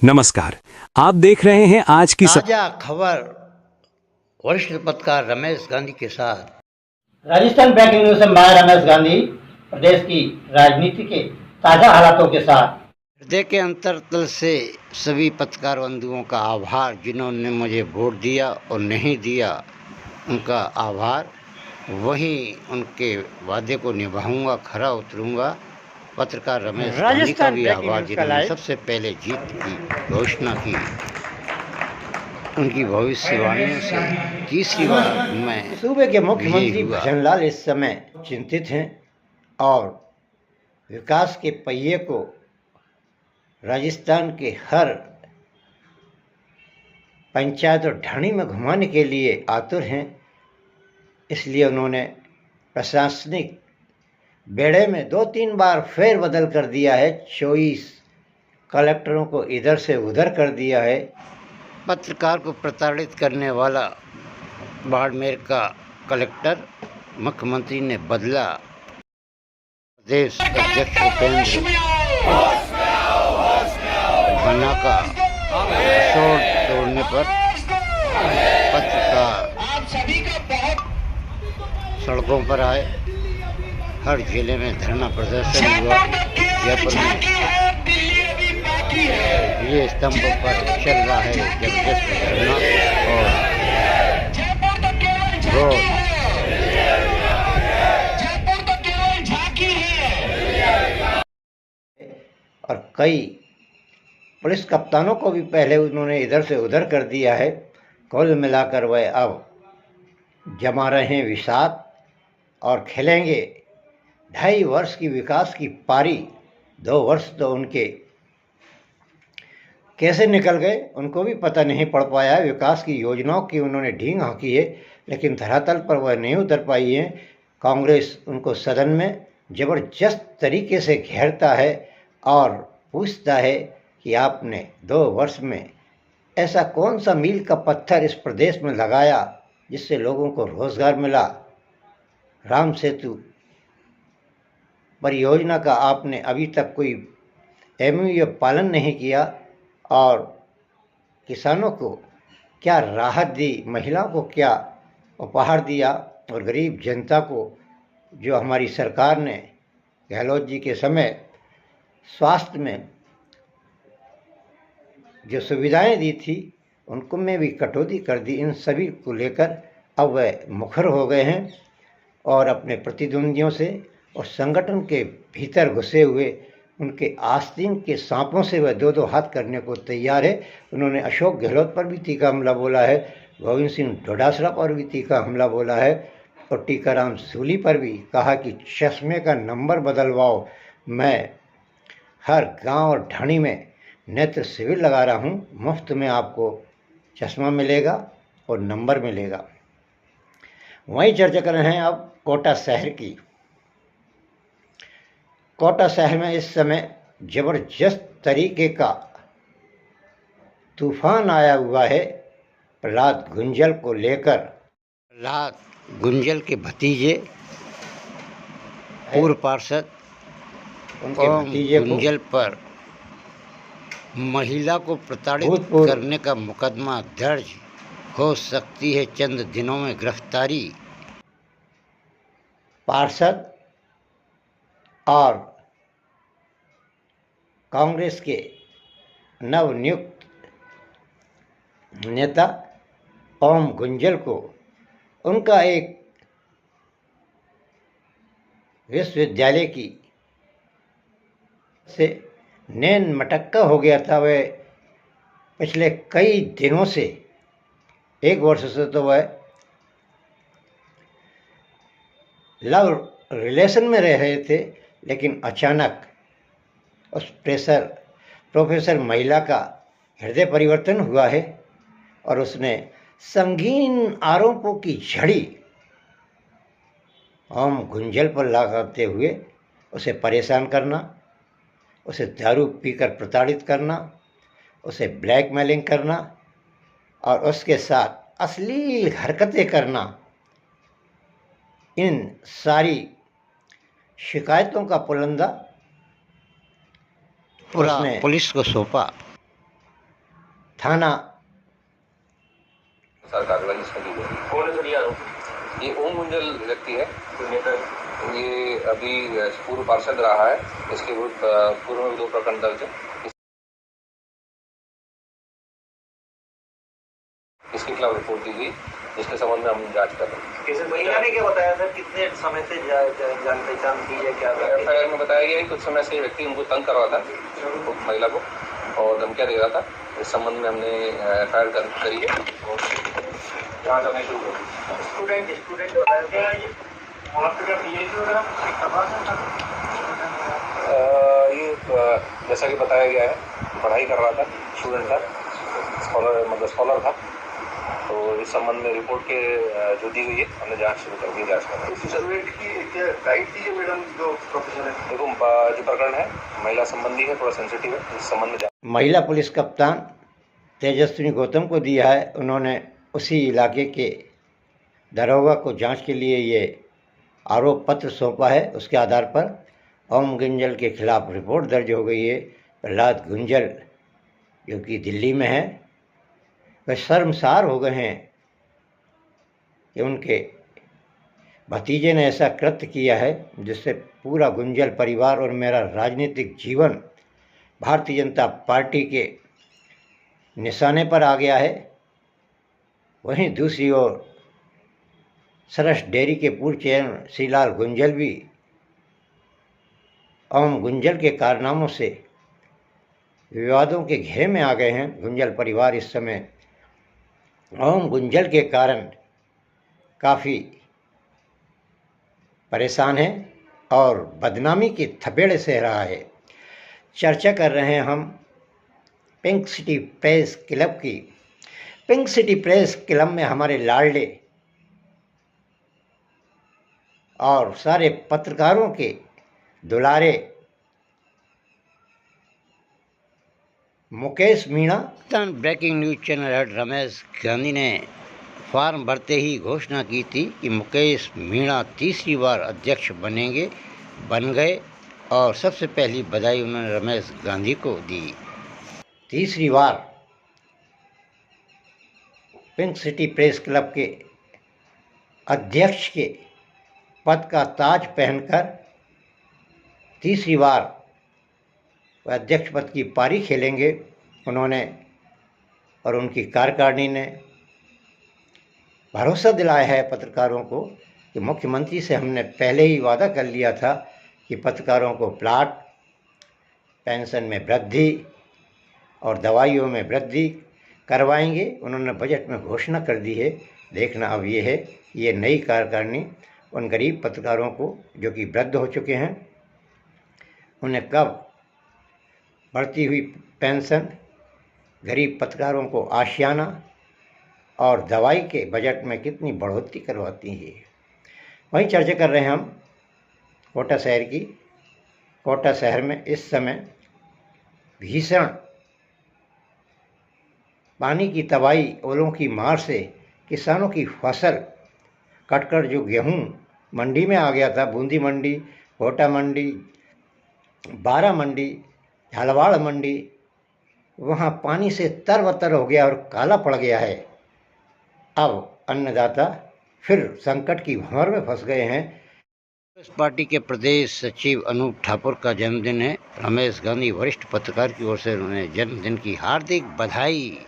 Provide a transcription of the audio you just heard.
नमस्कार। आप देख रहे हैं आज की ताजा खबर वरिष्ठ पत्रकार रमेश गांधी के साथ। राजस्थान ब्रेकिंग न्यूज से मैं रमेश गांधी प्रदेश की राजनीति के ताजा हालातों के साथ। हृदय के अंतरतल से सभी पत्रकार बंधुओं का आभार, जिन्होंने मुझे वोट दिया और नहीं दिया उनका आभार। वहीं उनके वादे को निभाऊंगा, खरा उतरूंगा। पत्रकार रमेश गांधी का भी आभार, जिन्होंने सबसे पहले जीत की घोषणा की। उनकी भविष्यवाणियों से तीसरी बार मैं सूबे के मुख्यमंत्री भजनलाल इस समय चिंतित हैं और विकास के पहिए को राजस्थान के हर पंचायत और ढाणी में घुमाने के लिए आतुर हैं। इसलिए उन्होंने प्रशासनिक बेड़े में 2-3 बार फेरबदल कर दिया है। 24 कलेक्टरों को इधर से उधर कर दिया है। पत्रकार को प्रताड़ित करने वाला बाड़मेर का कलेक्टर मुख्यमंत्री ने बदला। प्रदेश अध्यक्ष उपेंद्र खन्ना का शोर तोड़ने पर पत्रकार सड़कों पर आए। हर जिले में धरना प्रदर्शन हुआ। जयपुर में ये स्तंभ पर चल रहा है जबरदस्त धरना और कई पुलिस कप्तानों को भी पहले उन्होंने इधर से उधर कर दिया है। कुल मिलाकर वह अब जमा रहे हैं विषाद और खेलेंगे 2.5 वर्ष की विकास की पारी। 2 वर्ष तो उनके कैसे निकल गए उनको भी पता नहीं पड़ पाया। विकास की योजनाओं की उन्होंने ढींग हाँकी है, लेकिन धरातल पर वह नहीं उतर पाई है। कांग्रेस उनको सदन में ज़बरदस्त तरीके से घेरता है और पूछता है कि आपने 2 वर्ष में ऐसा कौन सा मील का पत्थर इस प्रदेश में लगाया जिससे लोगों को रोजगार मिला। राम सेतु परियोजना का आपने अभी तक कोई एमओयू पालन नहीं किया और किसानों को क्या राहत दी, महिलाओं को क्या उपहार दिया और गरीब जनता को जो हमारी सरकार ने गहलोत जी के समय स्वास्थ्य में जो सुविधाएं दी थी उनको में भी कटौती कर दी। इन सभी को लेकर अब वह मुखर हो गए हैं और अपने प्रतिद्वंदियों से और संगठन के भीतर घुसे हुए उनके आस्तीन के सांपों से वह 2-2 हाथ करने को तैयार है। उन्होंने अशोक गहलोत पर भी तीखा हमला बोला है, गोविंद सिंह डोटासरा पर भी तीखा हमला बोला है और टीकाराम सूली पर भी कहा कि चश्मे का नंबर बदलवाओ। मैं हर गांव और ढाणी में नेत्र शिविर लगा रहा हूँ, मुफ्त में आपको चश्मा मिलेगा और नंबर मिलेगा। वहीं चर्चा कर रहे हैं अब कोटा शहर की। कोटा शहर में इस समय जबरदस्त तरीके का तूफान आया हुआ है प्रहलाद गुंजल को लेकर। प्रहलाद गुंजल के भतीजे पूर्व पार्षद उनके भतीजे गुंजल पर महिला को प्रताड़ित करने का मुकदमा दर्ज हो सकती है। चंद दिनों में गिरफ्तारी। पार्षद और कांग्रेस के नवनियुक्त नेता ओम गुंजल को उनका एक विश्वविद्यालय की से नैन मटक्का हो गया था। वह पिछले कई दिनों से 1 वर्ष से तो वह लव रिलेशन में रह रहे थे, लेकिन अचानक उस प्रोफेसर महिला का हृदय परिवर्तन हुआ है और उसने संगीन आरोपों की झड़ी ओम गुंजल पर लगाते हुए उसे परेशान करना, उसे दारू पीकर प्रताड़ित करना, उसे ब्लैकमेलिंग करना और उसके साथ अश्लील हरकतें करना, इन सारी शिकायतों का पुलंदा पूरा पुलिस को सौंपा। थाना कार्रवाई इसमें की गई। कौन है सर ये आरोपी? ये ओम गुंजल व्यक्ति है। कोई नेता है? ये अभी पूर्व पार्षद रहा है। इसके विरुद्ध पूर्व में 2 प्रकरण दर्ज है। इसके खिलाफ रिपोर्ट दी गई, जिसके संबंध में हम जांच कर रहे हैं। कैसे महिला ने क्या बताया सर, कितने समय से जान पहचान की है क्या? एफआईआर में बताया गया है कुछ समय से व्यक्ति उनको तंग कर रहा था, उस महिला को, और धमकियां दे रहा था। इस संबंध में हमने एफआईआर करी है और जांच करना शुरू कर दी। स्टूडेंट बताया क्या है? आपके क्या पीएचडी वगैरह ये जैसा कि बताया गया है, पढ़ाई कर रहा था, स्टूडेंट था, स्कॉलर था। तो इस संबंध में रिपोर्ट के जो दी गई है, हमने जांच शुरू कर दी। जांच कर रहे हैं। स्टूडेंट की क्या राइट थी ये मैडम जो प्रोफेसर है? देखो, जो प्रकरण है महिला संबंधी है, थोड़ा सेंसिटिव है। इस संबंध में महिला पुलिस कप्तान तेजस्विनी गौतम को दिया है। उन्होंने उसी इलाके के दरोगा को जांच के लिए ये आरोप पत्र सौंपा है। उसके आधार पर ओम गुंजल के खिलाफ रिपोर्ट दर्ज हो गई है। प्रहलाद गुंजल जो कि दिल्ली में है, वे शर्मसार हो गए हैं कि उनके भतीजे ने ऐसा कृत्य किया है जिससे पूरा गुंजल परिवार और मेरा राजनीतिक जीवन भारतीय जनता पार्टी के निशाने पर आ गया है। वहीं दूसरी ओर सरस डेयरी के पूर्व चेयरमैन श्रीलाल गुंजल भी ओम गुंजल के कारनामों से विवादों के घेरे में आ गए हैं। गुंजल परिवार इस समय ओम गुंजल के कारण काफ़ी परेशान है और बदनामी की थपेड़े सह रहा है। चर्चा कर रहे हैं हम पिंक सिटी प्रेस क्लब की। पिंक सिटी प्रेस क्लब में हमारे लाडले और सारे पत्रकारों के दुलारे Mukesh Meena. Breaking news channel head Ramesh Gandhi ने फॉर्म भरते ही घोषणा की थी कि मुकेश मीणा तीसरी बार अध्यक्ष बन गए और सबसे पहली बधाई उन्होंने रमेश गांधी को दी। तीसरी बार पिंक सिटी प्रेस क्लब के अध्यक्ष के पद का ताज पहनकर तीसरी बार वह अध्यक्ष पद की पारी खेलेंगे। उन्होंने और उनकी कार्यकारिणी ने भरोसा दिलाया है पत्रकारों को कि मुख्यमंत्री से हमने पहले ही वादा कर लिया था कि पत्रकारों को प्लाट, पेंशन में वृद्धि और दवाइयों में वृद्धि करवाएंगे। उन्होंने बजट में घोषणा कर दी है। देखना अब ये है, ये नई कार्यकारिणी उन गरीब पत्रकारों को जो कि वृद्ध हो चुके हैं, उन्हें कब बढ़ती हुई पेंशन, गरीब पत्रकारों को आशियाना और दवाई के बजट में कितनी बढ़ोतरी करवाती है। वहीं चर्चा कर रहे हैं हम कोटा शहर की। कोटा शहर में इस समय भीषण पानी की तबाही, ओलों की मार से किसानों की फसल कटकर जो गेहूं मंडी में आ गया था, बूंदी मंडी, कोटा मंडी, बारा मंडी, झालवाड़ मंडी, वहाँ पानी से तरबतर हो गया और काला पड़ गया है। अब अन्नदाता फिर संकट की भंवर में फंस गए हैं। कांग्रेस पार्टी के प्रदेश सचिव अनूप ठाकुर का जन्मदिन है। रमेश गांधी वरिष्ठ पत्रकार की ओर से उन्हें जन्मदिन की हार्दिक बधाई।